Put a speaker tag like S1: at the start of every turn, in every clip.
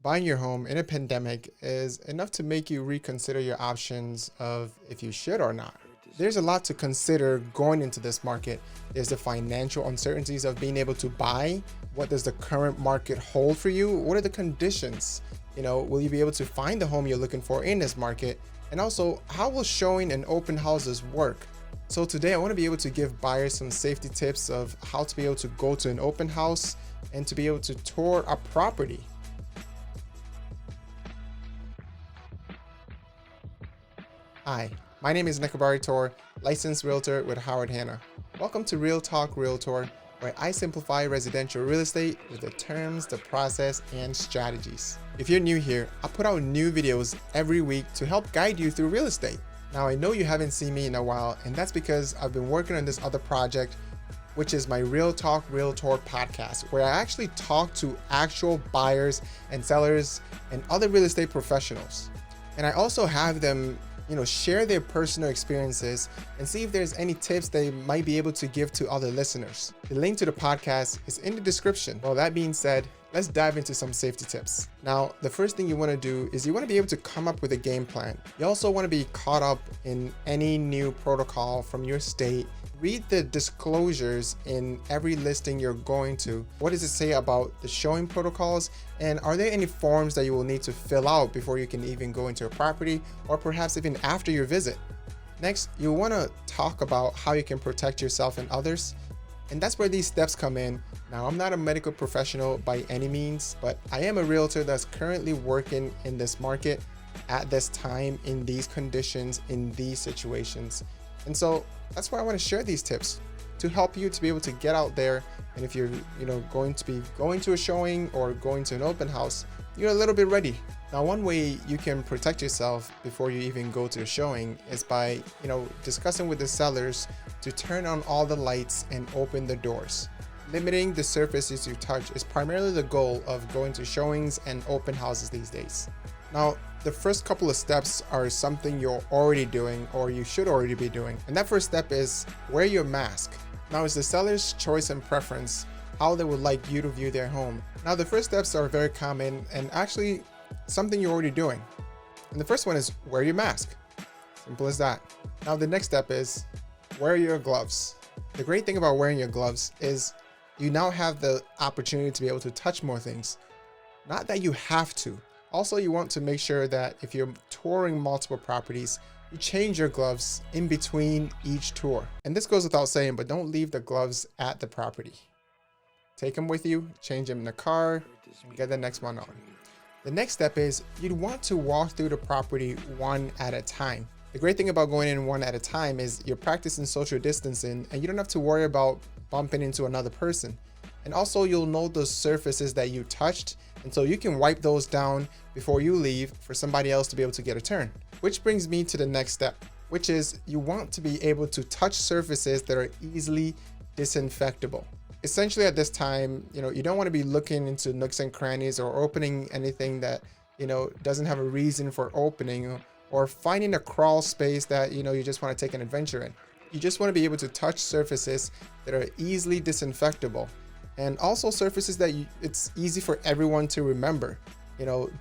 S1: Buying your home in a pandemic is enough to make you reconsider your options of if you should or not. There's a lot to consider going into this market. There's the financial uncertainties of being able to buy. What does the current market hold for you? What are the conditions? Will you be able to find the home you're looking for in this market? And also, how will showing and open houses work? So today I want to be able to give buyers some safety tips of how to be able to go to an open house and to be able to tour a property. Hi, my name is Nekabari Tor, licensed realtor with Howard Hanna. Welcome to Real Talk Realtor, where I simplify residential real estate with the terms, the process, and strategies. If you're new here, I put out new videos every week to help guide you through real estate. Now I know you haven't seen me in a while, and that's because I've been working on this other project, which is my Real Talk Realtor podcast, where I actually talk to actual buyers and sellers and other real estate professionals. And I also have them share their personal experiences and see if there's any tips they might be able to give to other listeners. The link to the podcast is in the description. Well, that being said, let's dive into some safety tips. Now, the first thing you want to do is you want to be able to come up with a game plan. You also want to be caught up in any new protocol from your state. Read the disclosures in every listing you're going to. What does it say about the showing protocols? And are there any forms that you will need to fill out before you can even go into a property, or perhaps even after your visit? Next, you want to talk about how you can protect yourself and others. And that's where these steps come in. Now, I'm not a medical professional by any means, but I am a realtor that's currently working in this market at this time, in these conditions, in these situations. And so that's why I want to share these tips to help you to be able to get out there. And if you're, going to be going to a showing or going to an open house, you're a little bit ready. Now, one way you can protect yourself before you even go to a showing is by, discussing with the sellers to turn on all the lights and open the doors. Limiting the surfaces you touch is primarily the goal of going to showings and open houses these days. Now, the first couple of steps are something you're already doing or you should already be doing. And that first step is wear your mask. Now, it's the seller's choice and preference how they would like you to view their home. Now, the first steps are very common and actually something you're already doing. And the first one is wear your mask. Simple as that. Now, the next step is wear your gloves. The great thing about wearing your gloves is you now have the opportunity to be able to touch more things. Not that you have to. Also, you want to make sure that if you're touring multiple properties, you change your gloves in between each tour. And this goes without saying, but don't leave the gloves at the property. Take them with you, change them in the car, and get the next one on. The next step is you'd want to walk through the property one at a time. The great thing about going in one at a time is you're practicing social distancing and you don't have to worry about bumping into another person. And also you'll know the surfaces that you touched, and so you can wipe those down before you leave for somebody else to be able to get a turn. Which brings me to the next step, which is you want to be able to touch surfaces that are easily disinfectable. Essentially at this time, you don't want to be looking into nooks and crannies or opening anything that, doesn't have a reason for opening, or finding a crawl space that, you just want to take an adventure in. You just want to be able to touch surfaces that are easily disinfectable. And also surfaces that it's easy for everyone to remember.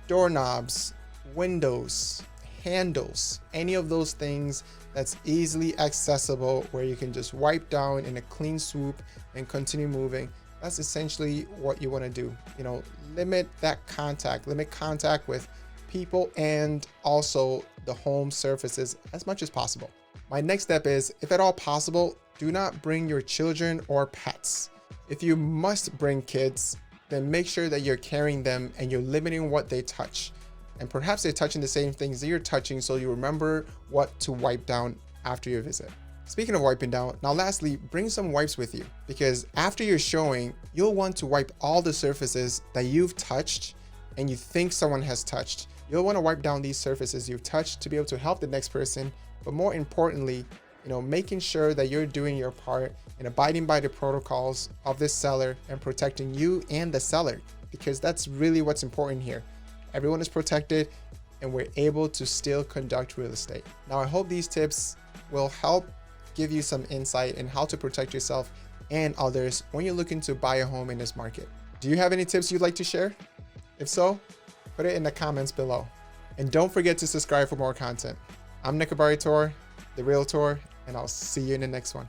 S1: Doorknobs, windows, handles, any of those things that's easily accessible where you can just wipe down in a clean swoop and continue moving. That's essentially what you want to do. Limit contact with people and also the home surfaces as much as possible. My next step is, if at all possible, do not bring your children or pets. If you must bring kids, then make sure that you're carrying them and you're limiting what they touch. And perhaps they're touching the same things that you're touching, so you remember what to wipe down after your visit. Speaking of wiping down, now lastly, bring some wipes with you, because after your showing, you'll want to wipe all the surfaces that you've touched and you think someone has touched. You'll want to wipe down these surfaces you've touched to be able to help the next person, but more importantly, making sure that you're doing your part and abiding by the protocols of this seller and protecting you and the seller, because that's really what's important here. Everyone is protected and we're able to still conduct real estate. Now, I hope these tips will help give you some insight in how to protect yourself and others when you're looking to buy a home in this market. Do you have any tips you'd like to share? If so, put it in the comments below. And don't forget to subscribe for more content. I'm Nekabari, the Realtor, and I'll see you in the next one.